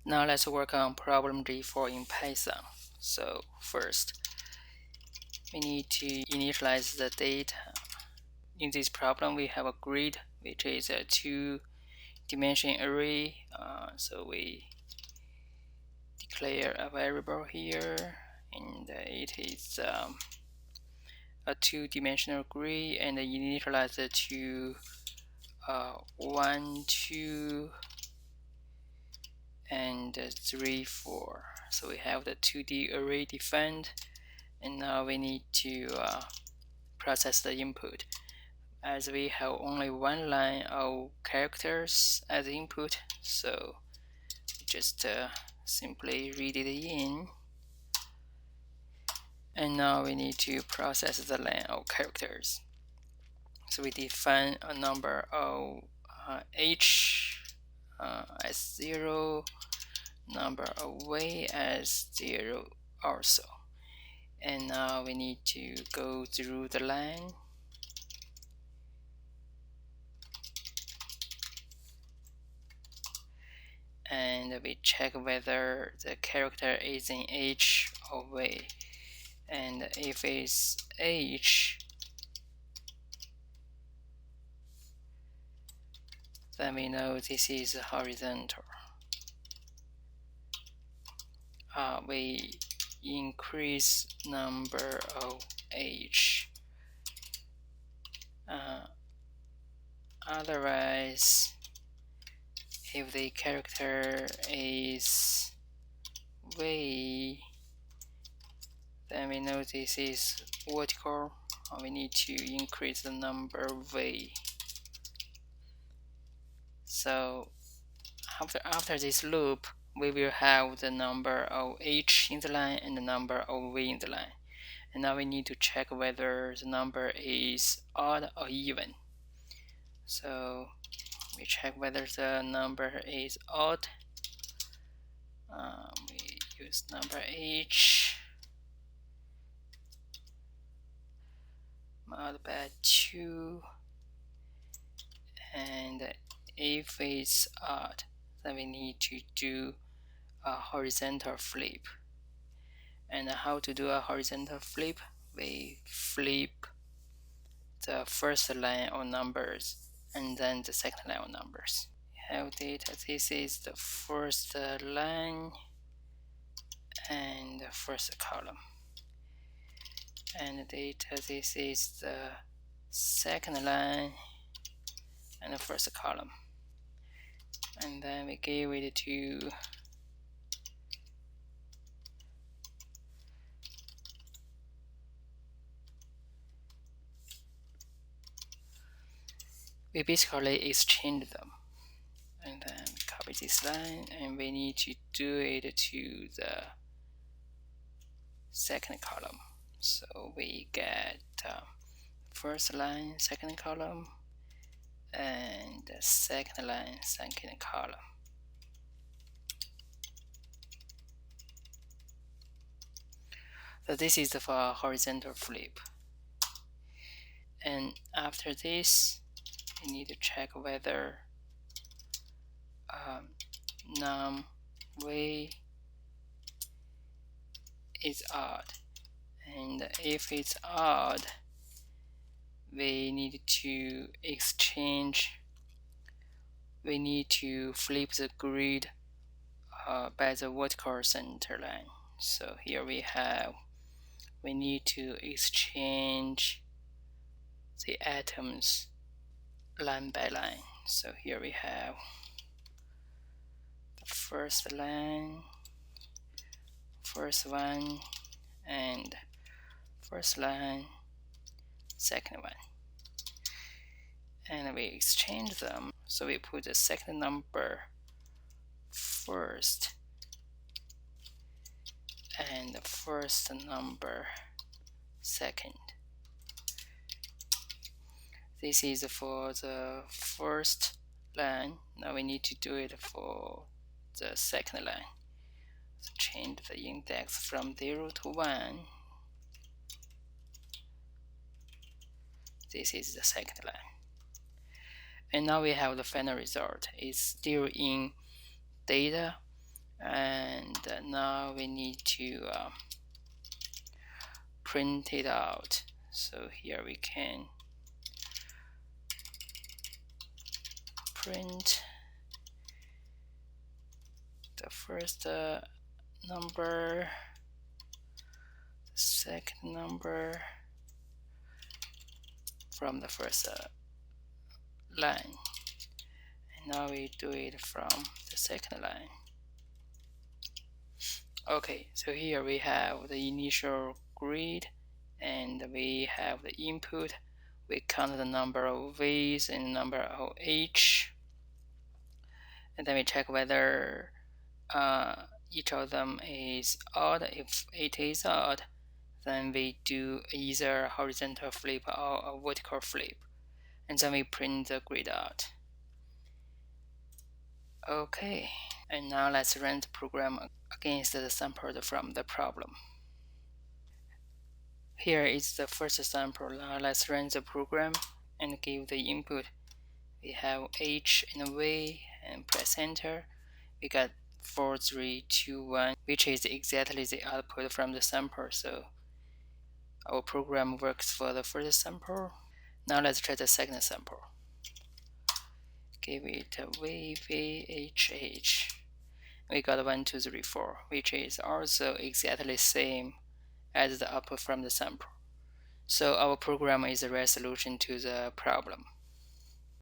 Now let's work on problem J4 in Python. So first, we need to initialize the data. In this problem, we have a grid, which is a two-dimension array. So we declare a variable here, and it is a two-dimensional grid, and initialize it to 1, 2, and 3, 4. So we have the 2D array defined, and now we need to process the input. As we have only one line of characters as input, so just simply read it in. And now we need to process the line of characters. So we define a number of h as 0, number of y as 0 also. And now we need to go through the line and we check whether the character is in h or y. And if it's h, then we know this is horizontal. We increase number of h. Otherwise, if the character is y, then we know this is vertical. We need to increase the number of y. So after this loop, we will have the number of h in the line and the number of y in the line. And now we need to check whether the number is odd or even. So we check whether the number is odd. We use number h multiplied by 2, and if it's odd, then we need to do a horizontal flip. And how to do a horizontal flip? We flip the first line of numbers and then the second line of numbers. We have data, this is the first line and the first column, and data, this is the second line and the first column. And then we give it to we basically exchange them. And then we copy this line, and we need to do it to the second column. So we get first line, second column, and the second line, second column. So this is for horizontal flip. And after this, we need to check whether num y is odd. And if it's odd, we need to exchange, we need to flip the grid by the vertical center line. So here we have, we need to exchange the atoms line by line. So here we have the first line, first one, and first line, second one. And we exchange them. So we put the second number first and the first number second. This is for the first line. Now we need to do it for the second line. So change the index from 0 to 1. This is the second line. And now we have the final result. It's still in data, and now we need to print it out. So here we can print the first number, the second number from the first line, and now we do it from the second line. Okay, so here we have the initial grid and we have the input. We count the number of V's and the number of H, and then we check whether each of them is odd. If it is odd, then we do either a horizontal flip or a vertical flip, and then we print the grid out. Okay, and now let's run the program against the sample from the problem. Here is the first sample. Now let's run the program and give the input. We have H and V and press enter. We got 4321, which is exactly the output from the sample. So our program works for the first sample. Now let's try the second sample. Give it a VVHH. We got 1234, which is also exactly the same as the output from the sample. So our program is a resolution to the problem.